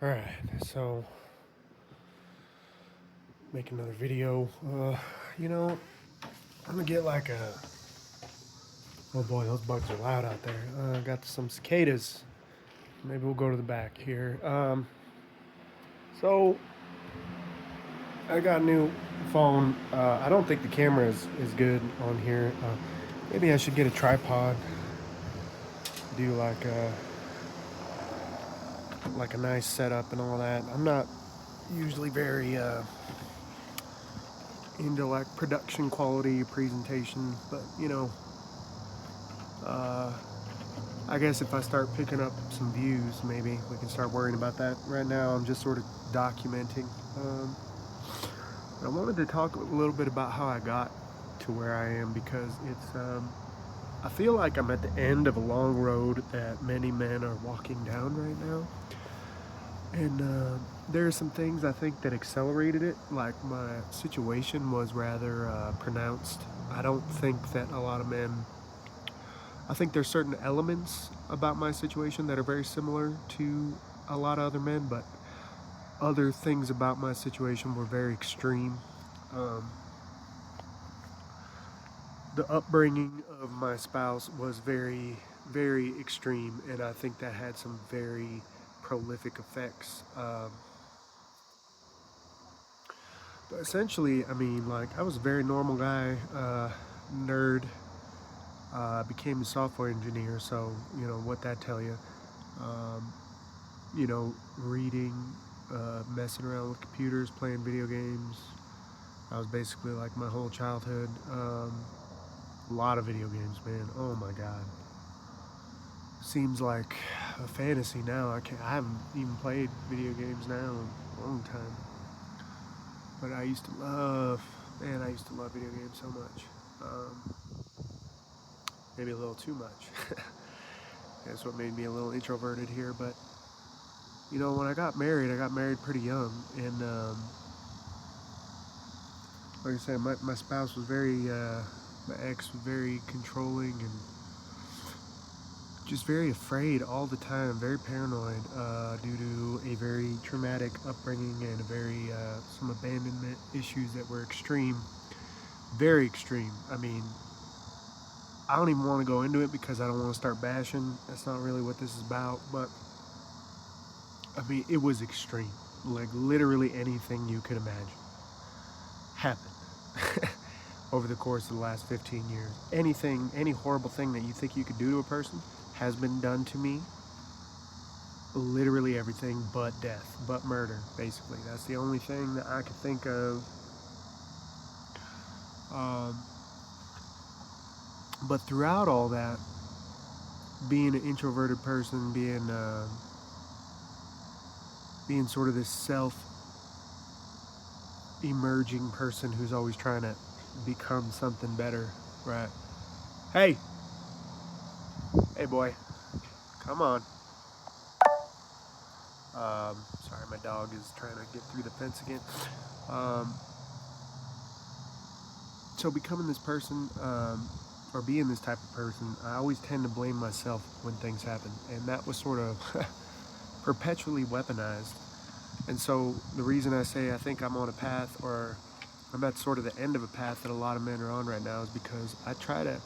Alright, so make another video. You know, I'm gonna get like a. Oh boy, those bugs are loud out there. Got some cicadas. Maybe we'll go to the back here. So I got a new phone. I don't think the camera is good on here. Maybe I should get a tripod. Do like a nice setup and all that. I'm not usually very into like production quality presentation, but uh, I guess if I start picking up some views, maybe we can start worrying about that. Right now, I'm just sort of documenting. I wanted to talk a little bit about how I got to where I am because I feel like I'm at the end of a long road that many men are walking down right now. And there are some things I think that accelerated it. Like my situation was rather pronounced. I don't think that a lot of men. I think there's certain elements about my situation that are very similar to a lot of other men, but other things about my situation were very extreme. Um, the upbringing of my spouse was very, very extreme, and I think that had some very prolific effects. But essentially, I mean, like, I was a very normal guy, nerd. Became a software engineer, so what that tell you. Um, Reading, messing around with computers, playing video games. That was basically like my whole childhood. A lot of video games, man. Oh my god. Seems like a fantasy now. I haven't even played video games now in a long time. But I used to love video games so much. Maybe a little too much. That's what made me a little introverted here. But when I got married pretty young, and like I said, my spouse was my ex was very controlling and just very afraid all the time, very paranoid due to a very traumatic upbringing and some abandonment issues that were extreme, very extreme. I mean, I don't even want to go into it because I don't want to start bashing. That's not really what this is about, but I mean, it was extreme. Like literally anything you could imagine happened over the course of the last 15 years. Any horrible thing that you think you could do to a person has been done to me. Literally everything but death, but murder, basically. That's the only thing that I could think of. Um, but throughout all that, being an introverted person, being sort of this self-emerging person who's always trying to become something better, right? Hey, hey, boy, come on. Sorry, my dog is trying to get through the fence again. Um, so becoming this person, or being this type of person, I always tend to blame myself when things happen, and that was sort of perpetually weaponized. And so the reason I say I think I'm on a path, or I'm at sort of the end of a path that a lot of men are on right now, is because I try to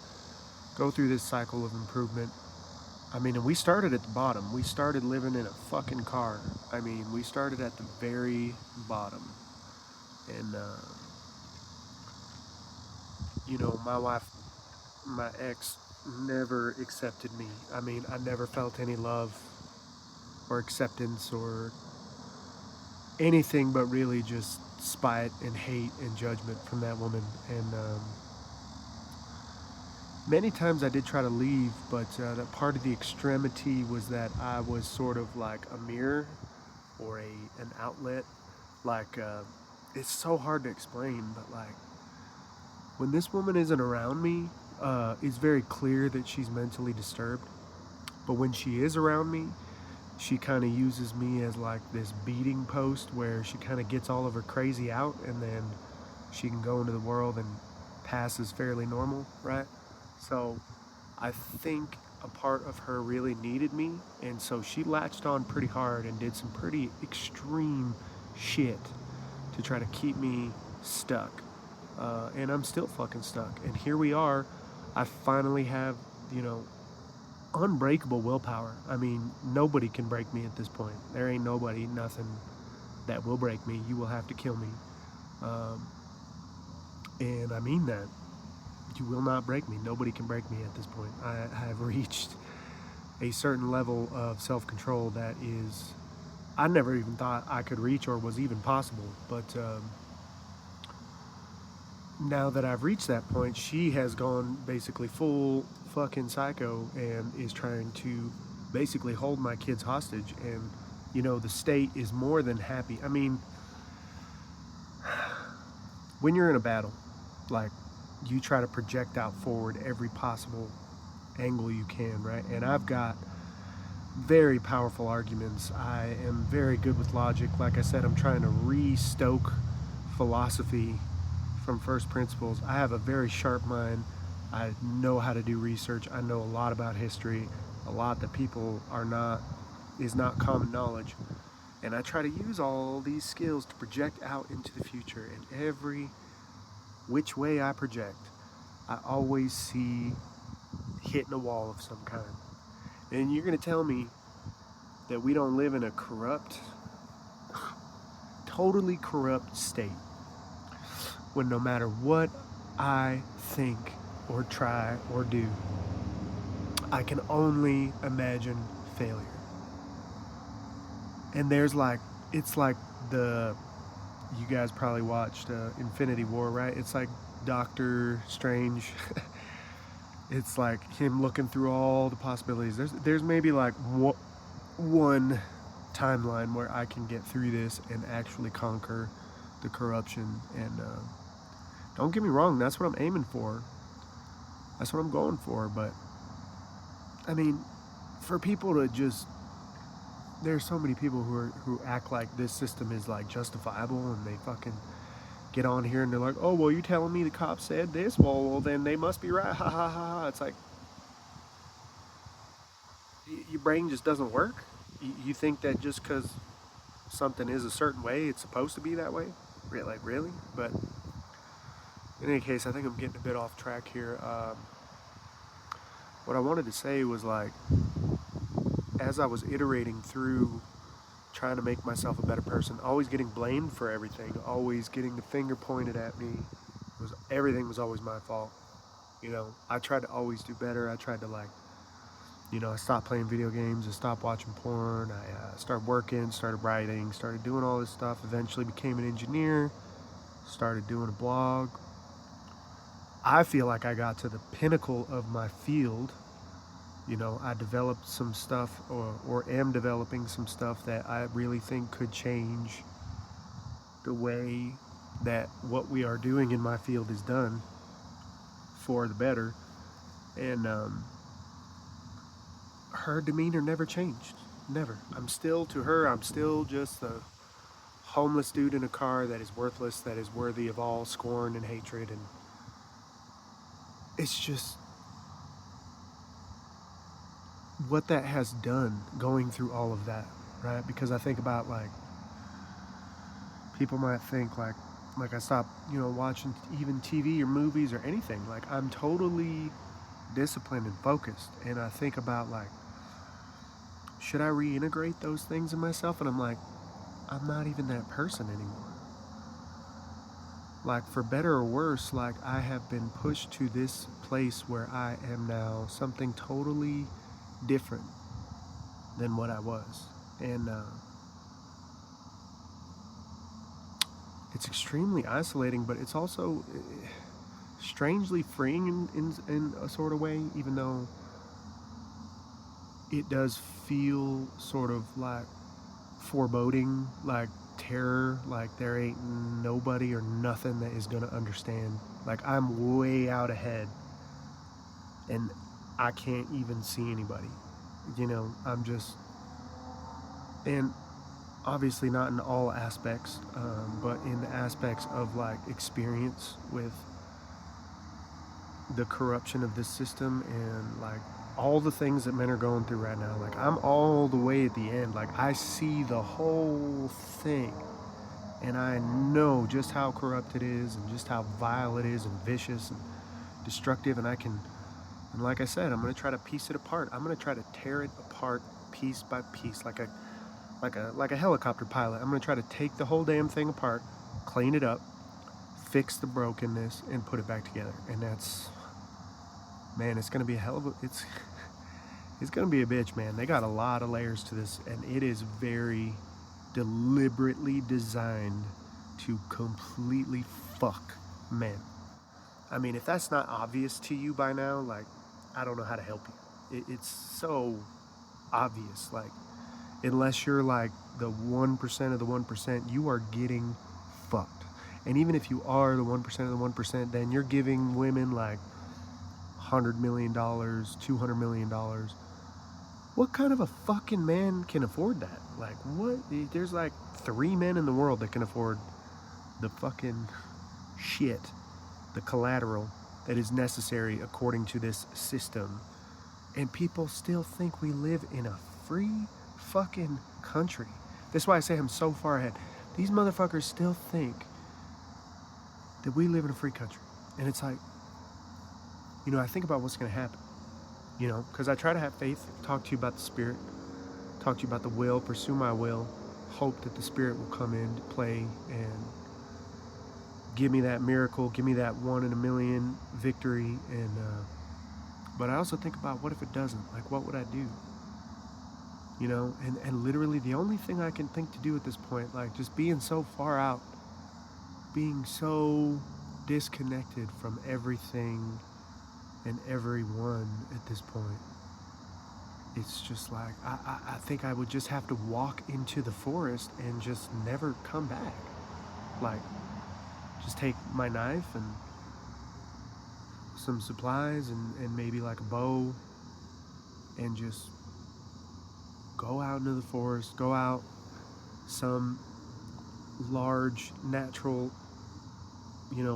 go through this cycle of improvement. I mean, and we started at the bottom. We started living in a fucking car. I mean, we started at the very bottom. And, my wife, my ex, never accepted me. I mean, I never felt any love or acceptance or anything but really just spite and hate and judgment from that woman. And many times I did try to leave, but that part of the extremity was that I was sort of like a mirror or an outlet. Like, it's so hard to explain, but like when this woman isn't around me, it's very clear that she's mentally disturbed. But when she is around me, she kind of uses me as like this beating post where she kind of gets all of her crazy out, and then she can go into the world and pass as fairly normal, right? So I think a part of her really needed me, and so she latched on pretty hard and did some pretty extreme shit to try to keep me stuck. And I'm still fucking stuck. And here we are. I finally have, you know, unbreakable willpower. I mean, nobody can break me at this point. There ain't nobody, nothing that will break me. You will have to kill me. Um, and I mean that. You will not break me. Nobody can break me at this point. I have reached a certain level of self-control that is, I never even thought I could reach or was even possible. But now that I've reached that point, she has gone basically full fucking psycho and is trying to basically hold my kids hostage. And, you know, the state is more than happy. I mean, when you're in a battle, like, you try to project out forward every possible angle you can, right? And I've got very powerful arguments. I am very good with logic. Like I said, I'm trying to re-stoke philosophy from first principles. I have a very sharp mind. I know how to do research. I know a lot about history, a lot that people is not common knowledge. And I try to use all these skills to project out into the future. And every which way I project, I always see hitting a wall of some kind. And you're going to tell me that we don't live in a corrupt, totally corrupt state when no matter what I think or try or do, I can only imagine failure. And there's like, it's like you guys probably watched Infinity War, right? It's like Doctor Strange. It's like him looking through all the possibilities. There's maybe like one timeline where I can get through this and actually conquer the corruption. And don't get me wrong, that's what I'm aiming for. That's what I'm going for. But I mean, for people to just, there's so many people who act like this system is like justifiable, and they fucking get on here and they're like, oh, well, you telling me the cops said this? Well, then they must be right. Ha ha ha ha. It's like, your brain just doesn't work. You think that just because something is a certain way, it's supposed to be that way? Like, really? But in any case, I think I'm getting a bit off track here. What I wanted to say was, like, as I was iterating through trying to make myself a better person, always getting blamed for everything, always getting the finger pointed at me, everything was always my fault. You know, I tried to always do better. I tried to, like, you know, I stopped playing video games, I stopped watching porn, I started working, started writing, started doing all this stuff, eventually became an engineer, started doing a blog. I feel like I got to the pinnacle of my field. You know, I developed some stuff, or am developing some stuff that I really think could change the way that what we are doing in my field is done for the better. And her demeanor never changed. Never. I'm still just a homeless dude in a car that is worthless, that is worthy of all scorn and hatred. And it's just what that has done, going through all of that, right? Because I think about, like, people might think like I stopped, you know, watching even TV or movies or anything. Like, I'm totally disciplined and focused. And I think about, like, should I reintegrate those things in myself? And I'm like, I'm not even that person anymore. Like, for better or worse, like, I have been pushed to this place where I am now something totally different than what I was. And it's extremely isolating, but it's also strangely freeing in a sort of way, even though it does feel sort of like foreboding, like terror, like there ain't nobody or nothing that is gonna understand. Like, I'm way out ahead and I can't even see anybody. You know, I'm just, and obviously not in all aspects, but in the aspects of, like, experience with the corruption of this system and, like, all the things that men are going through right now. Like, I'm all the way at the end. Like, I see the whole thing, and I know just how corrupt it is and just how vile it is and vicious and destructive. And and like I said, I'm going to try to piece it apart. I'm going to try to tear it apart piece by piece, like a helicopter pilot. I'm going to try to take the whole damn thing apart, clean it up, fix the brokenness, and put it back together. And that's, man, it's going to be a hell of a, it's going to be a bitch, man. They got a lot of layers to this, and it is very deliberately designed to completely fuck men. I mean, if that's not obvious to you by now, like, I don't know how to help you. It's so obvious. Like, unless you're like the 1% of the 1%, you are getting fucked. And even if you are the 1% of the 1%, then you're giving women like $100 million, $200 million. What kind of a fucking man can afford that? Like, what? There's like 3 men in the world that can afford the fucking shit, the collateral that is necessary according to this system. And people still think we live in a free fucking country. That's why I say I'm so far ahead. These motherfuckers still think that we live in a free country. And it's like, I think about what's going to happen, because I try to have faith, talk to you about the spirit, talk to you about the will, pursue my will, hope that the spirit will come into play and give me that miracle, give me that 1 in a million victory. And but I also think about, what if it doesn't? Like, what would I do? And literally the only thing I can think to do at this point, like, just being so far out, being so disconnected from everything and everyone at this point, it's just like, I think I would just have to walk into the forest and just never come back. Like, just take my knife and some supplies and maybe like a bow, and just go out into the forest, go out some large natural,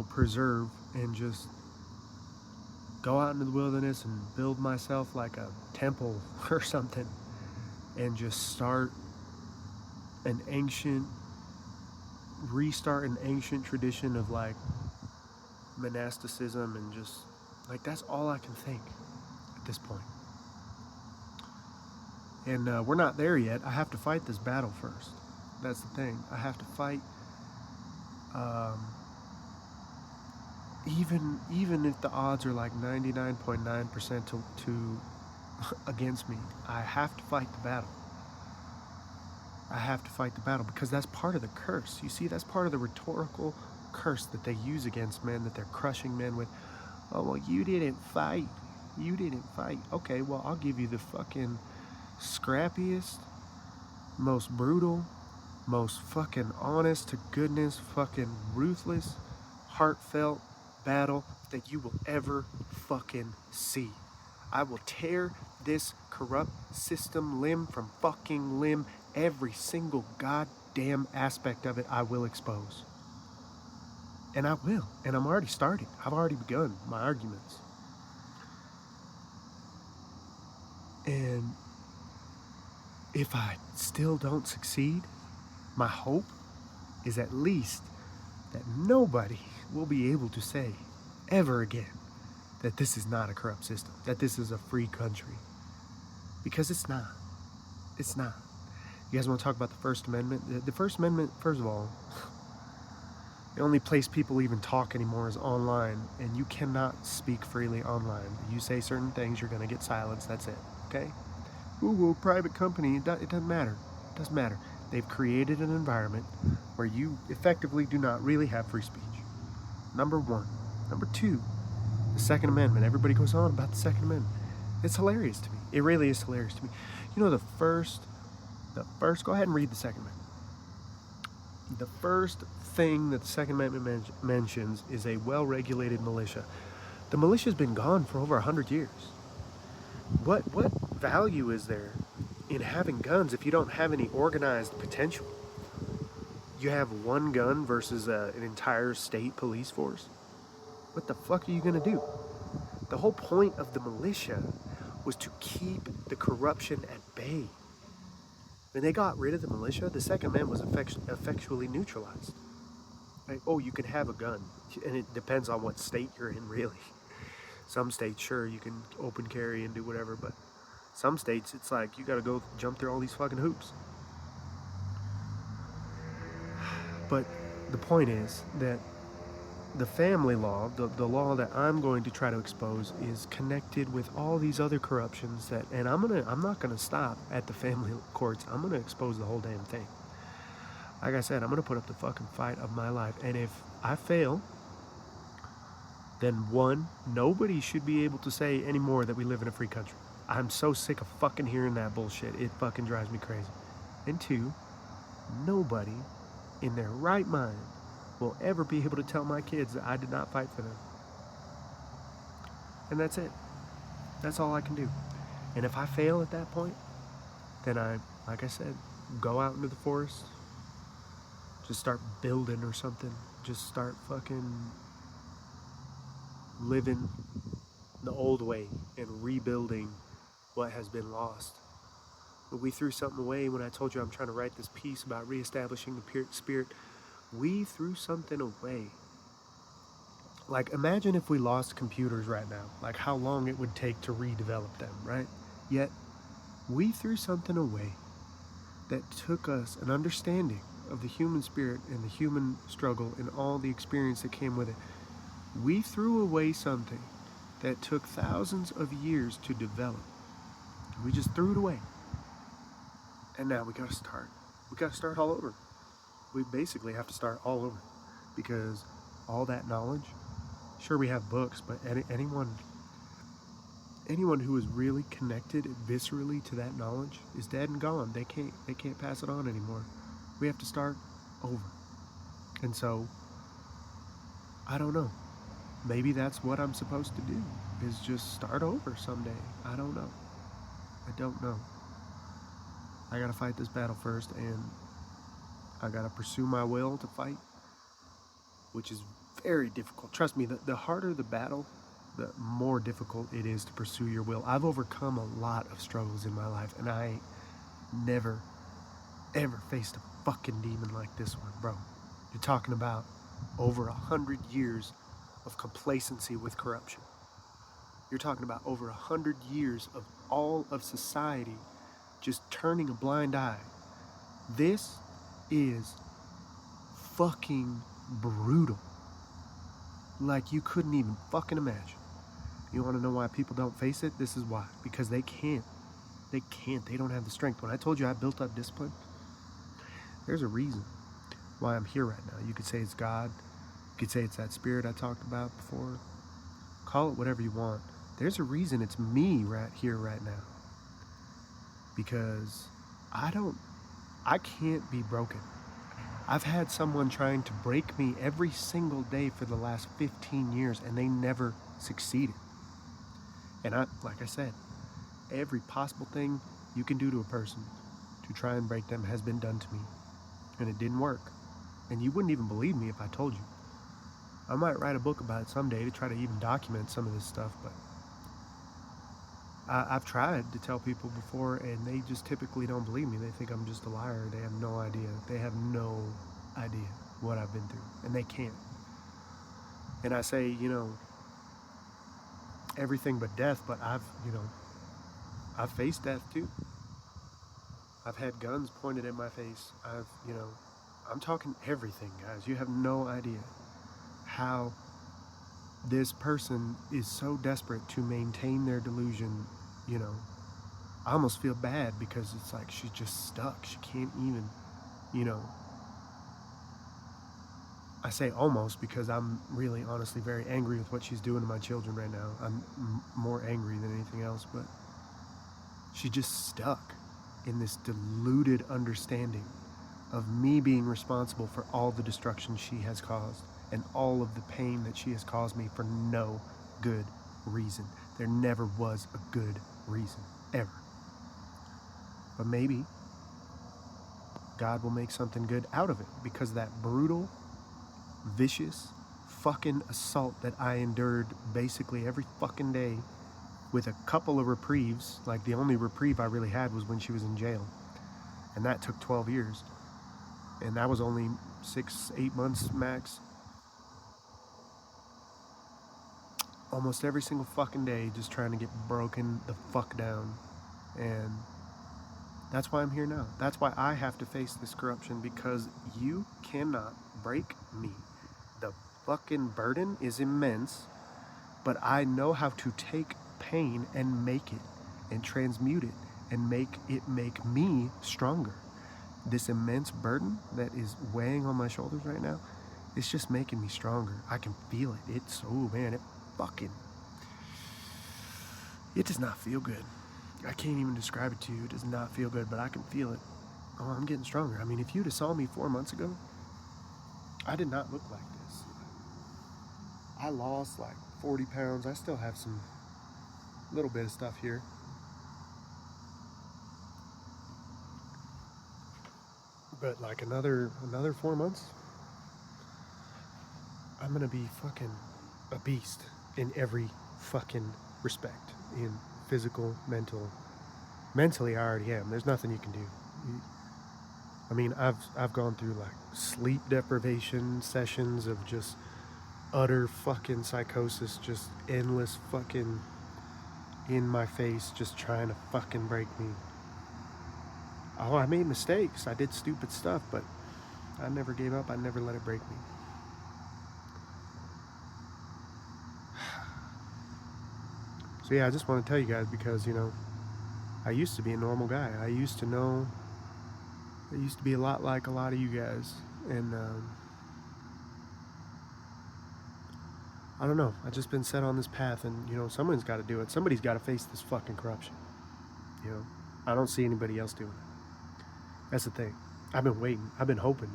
preserve, and just go out into the wilderness and build myself like a temple or something, and just restart an ancient tradition of like monasticism, and just like, that's all I can think at this point. And we're not there yet. I have to fight this battle first. That's the thing. I have to fight. Even if the odds are like 99.9% to against me, I have to fight the battle. I have to fight the battle, because that's part of the curse. You see, that's part of the rhetorical curse that they use against men, that they're crushing men with. Oh, well, you didn't fight. You didn't fight. Okay, well, I'll give you the fucking scrappiest, most brutal, most fucking honest to goodness, fucking ruthless, heartfelt battle that you will ever fucking see. I will tear this corrupt system limb from fucking limb. Every single goddamn aspect of it I will expose. And I will. And I'm already starting. I've already begun my arguments. And if I still don't succeed, my hope is at least that nobody will be able to say ever again that this is not a corrupt system, that this is a free country. Because it's not. It's not. You guys want to talk about the First Amendment? The First Amendment, first of all, the only place people even talk anymore is online, and you cannot speak freely online. You say certain things, you're going to get silenced. That's it. Okay? Ooh, private company, it doesn't matter. It doesn't matter. They've created an environment where you effectively do not really have free speech. Number one. Number two, the Second Amendment. Everybody goes on about the Second Amendment. It's hilarious to me. It really is hilarious to me. The first, go ahead and read the Second Amendment. The first thing that the Second Amendment mentions is a well-regulated militia. The militia's been gone for over 100 years. What value is there in having guns if you don't have any organized potential? You have one gun versus an entire state police force? What the fuck are you gonna do? The whole point of the militia was to keep the corruption at bay. When they got rid of the militia, the Second Amendment was effectually neutralized. Like, oh, you can have a gun, and it depends on what state you're in, really. Some states, sure, you can open carry and do whatever, but some states, it's like you gotta go jump through all these fucking hoops. But the point is that the family law, the law that I'm going to try to expose, is connected with all these other corruptions that, and I'm not gonna stop at the family courts. I'm gonna expose the whole damn thing. Like I said, I'm gonna put up the fucking fight of my life, and if I fail, then one, nobody should be able to say anymore that we live in a free country. I'm so sick of fucking hearing that bullshit. It fucking drives me crazy. And two, nobody in their right mind will ever be able to tell my kids that I did not fight for them. And that's it. That's all I can do. And if I fail at that point, then I, like I said, go out into the forest, just start building or something. Just start fucking living the old way and rebuilding what has been lost. But we threw something away when I told you I'm trying to write this piece about reestablishing the spirit. We threw something away. Like, imagine if we lost computers right now, like how long it would take to redevelop them, right? Yet, we threw something away that took us an understanding of the human spirit and the human struggle and all the experience that came with it. We threw away something that took thousands of years to develop. We just threw it away. And now we gotta start. We gotta start all over. We basically have to start all over, because all that knowledge, sure, we have books, but anyone who is really connected viscerally to that knowledge is dead and gone. They can't pass it on anymore. We have to start over. And so, I don't know. Maybe that's what I'm supposed to do, is just start over someday. I don't know. I don't know. I gotta fight this battle first, and I gotta pursue my will to fight, which is very difficult. Trust me, the harder the battle, the more difficult it is to pursue your will. I've overcome a lot of struggles in my life, and I never, ever faced a fucking demon like this one, bro. You're talking about over 100 years of complacency with corruption. You're talking about over 100 years of all of society just turning a blind eye. This is fucking brutal. Like you couldn't even fucking imagine. You want to know why people don't face it? This is why. Because they can't. They can't. They don't have the strength. When I told you I built up discipline, there's a reason why I'm here right now. You could say it's God. You could say it's that spirit I talked about before. Call it whatever you want. There's a reason it's me right here, right now. Because I can't be broken. I've had someone trying to break me every single day for the last 15 years, and they never succeeded. And like I said, every possible thing you can do to a person to try and break them has been done to me, and it didn't work. And you wouldn't even believe me if I told you. I might write a book about it someday to try to even document some of this stuff, but I've tried to tell people before, and they just typically don't believe me. They think I'm just a liar. They have no idea. They have no idea what I've been through, and they can't. And I say, everything but death, but I've faced death too. I've had guns pointed at my face. I'm talking everything, guys. You have no idea how this person is so desperate to maintain their delusion. I almost feel bad, because it's like she's just stuck. She can't even, I say almost because I'm really honestly very angry with what she's doing to my children right now. I'm more angry than anything else, but she's just stuck in this deluded understanding of me being responsible for all the destruction she has caused and all of the pain that she has caused me for no good reason. There never was a good reason, ever. But maybe God will make something good out of it, because that brutal, vicious fucking assault that I endured basically every fucking day with a couple of reprieves. Like, the only reprieve I really had was when she was in jail, and that took 12 years, and that was only 6-8 months max. Almost every single fucking day just trying to get broken the fuck down. And that's why I'm here now. That's why I have to face this corruption, because you cannot break me. The fucking burden is immense, but I know how to take pain and make it and transmute it and make me stronger. This immense burden that is weighing on my shoulders right now, it's just making me stronger. I can feel it. It's, oh man, it does not feel good. I can't even describe it to you. It does not feel good, but I can feel it. Oh, I'm getting stronger. I mean, if you'd have saw me 4 months ago, I did not look like this. I lost like 40 pounds. I still have some little bit of stuff here. But like another 4 months, I'm gonna be fucking a beast in every fucking respect. In physical, mental. Mentally, I already am. There's nothing you can do. I mean, I've gone through like sleep deprivation sessions of just utter fucking psychosis, just endless fucking in my face, just trying to fucking break me. Oh, I made mistakes. I did stupid stuff, but I never gave up. I never let it break me. So yeah, I just want to tell you guys, because, you know, I used to be a normal guy. I used to be a lot like a lot of you guys. And I don't know. I've just been set on this path, and, you know, someone's got to do it. Somebody's got to face this fucking corruption. You know, I don't see anybody else doing it. That's the thing. I've been waiting. I've been hoping.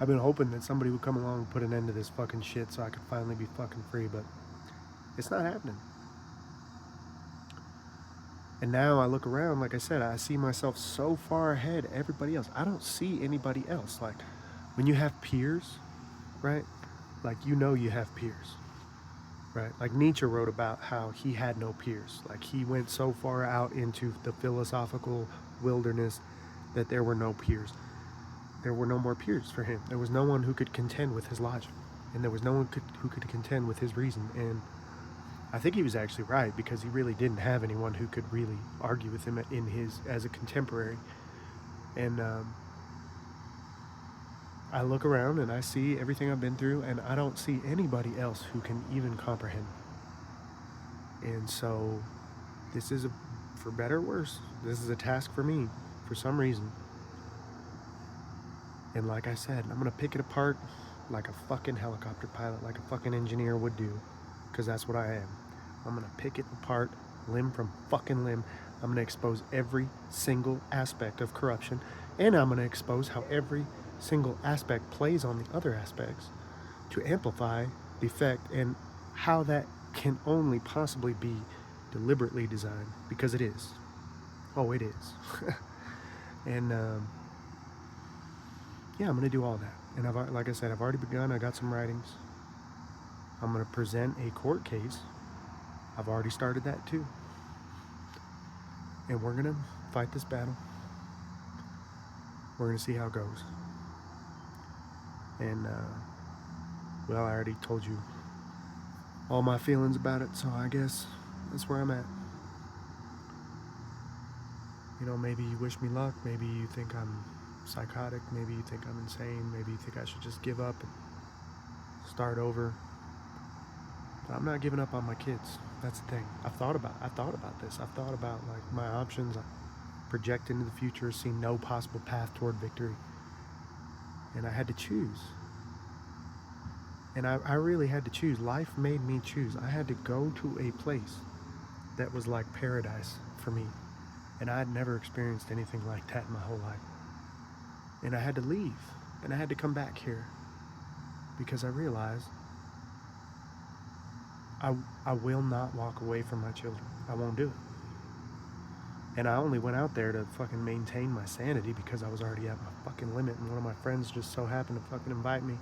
I've been hoping that somebody would come along and put an end to this fucking shit so I could finally be fucking free, but it's not happening. And now I look around, like I said, I see myself so far ahead of everybody else. I don't see anybody else. Like, when you have peers, right? Like, you know you have peers, right? Like, Nietzsche wrote about how he had no peers. Like, he went so far out into the philosophical wilderness that there were no peers. There were no more peers for him. There was no one who could contend with his logic. And there was no one who could contend with his reason. And I think he was actually right, because he really didn't have anyone who could really argue with him as a contemporary. And I look around and I see everything I've been through, and I don't see anybody else who can even comprehend. And so this is, for better or worse, this is a task for me for some reason. And like I said, I'm gonna pick it apart like a fucking helicopter pilot, like a fucking engineer would do, because that's what I am. I'm gonna pick it apart, limb from fucking limb. I'm gonna expose every single aspect of corruption, and I'm gonna expose how every single aspect plays on the other aspects to amplify the effect, and how that can only possibly be deliberately designed, because it is. Oh, it is. And yeah, I'm gonna do all that. And like I said, I've already begun. I got some writings. I'm gonna present a court case. I've already started that too. And we're gonna fight this battle. We're gonna see how it goes. And well, I already told you all my feelings about it, so I guess that's where I'm at. You know, maybe you wish me luck. Maybe you think I'm psychotic. Maybe you think I'm insane. Maybe you think I should just give up and start over. But I'm not giving up on my kids. That's the thing. I've thought about this. I've thought about like my options. I project into the future, see no possible path toward victory. And I had to choose. And I really had to choose. Life made me choose. I had to go to a place that was like paradise for me. And I had never experienced anything like that in my whole life. And I had to leave. And I had to come back here. Because I realized I will not walk away from my children. I won't do it. And I only went out there to fucking maintain my sanity, because I was already at my fucking limit. And one of my friends just so happened to fucking invite me.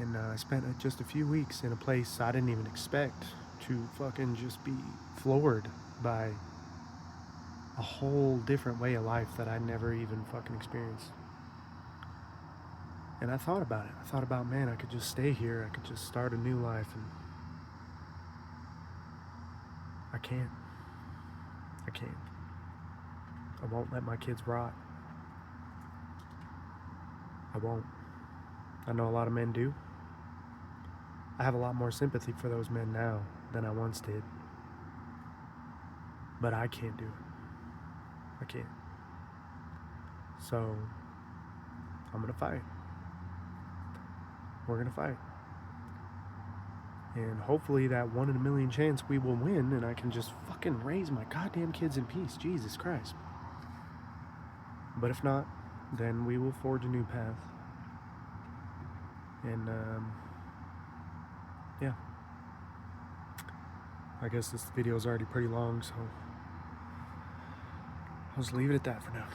And I spent just a few weeks in a place I didn't even expect to fucking just be floored by a whole different way of life that I never even fucking experienced. And I thought about it. I thought about, man, I could just stay here. I could just start a new life, and I can't. I can't. I won't let my kids rot. I won't. I know a lot of men do. I have a lot more sympathy for those men now than I once did. But I can't do it. I can't. So, I'm gonna fight. We're gonna fight. And hopefully that 1 in a million chance we will win, and I can just fucking raise my goddamn kids in peace. Jesus Christ. But if not, then we will forge a new path. And, yeah. I guess this video is already pretty long, so I'll just leave it at that for now.